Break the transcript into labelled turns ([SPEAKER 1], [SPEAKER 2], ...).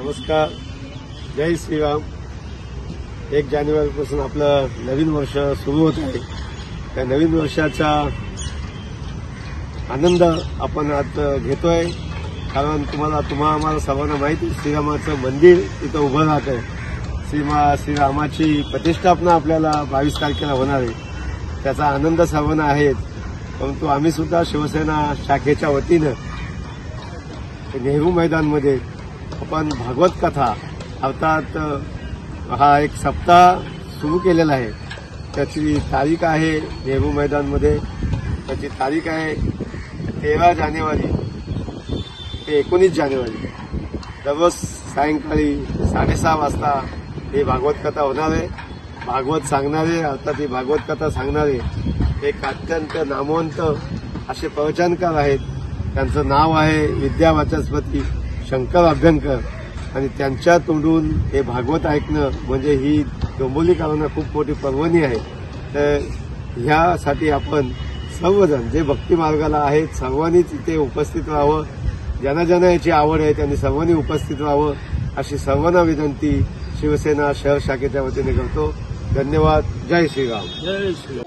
[SPEAKER 1] नमस्कार, जय श्रीराम। 1 जानेवारीपासून आपलं नवीन वर्ष सुरू होत आहे। त्या नवीन वर्षाचा आनंद आपण आज घेतोय, कारण आम्हाला सर्वांना माहिती आहे श्रीरामाचं मंदिर इथं उभं राहत आहे। श्रीरामाची प्रतिष्ठापना आपल्याला 22 तारखेला होणार आहे। त्याचा आनंद सर्वांना आहे, परंतु आम्ही सुद्धा शिवसेना शाखेच्या वतीनं नेहरू मैदानमध्ये आपण भागवत कथा अर्थात हा एक सप्ताह सुरू केलेला आहे। त्याची तारीख आहे नेहरू मैदानमध्ये, त्याची तारीख आहे 13 जानेवारी ते 19 जानेवारी। दररोज सायंकाळी 6:30 वाजता ही भागवत कथा होणार आहे। भागवत सांगणारे अर्थात ही भागवत कथा सांगणारे एक अत्यंत नामवंत असे प्रवचनकार आहेत। त्यांचं नाव आहे विद्यावाचस्पती शंकर अभ्यंकर, आणि त्यांच्या तोंडून हे भागवत ऐकणं म्हणजे ही डोंबिवलीकरांना खूप मोठी पर्वणी आहे। तर ह्यासाठी आपण सर्वजण जे भक्ती मार्गाला आहेत सर्वांनीच इथे उपस्थित राहावं। ज्यांना ज्यांना याची आवड आहे त्यांनी सर्वांनी उपस्थित राहावं अशी सर्वांना विनंती शिवसेना शहर शाखेच्या वतीने करतो। धन्यवाद। जय श्रीराम।
[SPEAKER 2] जय श्रीराम।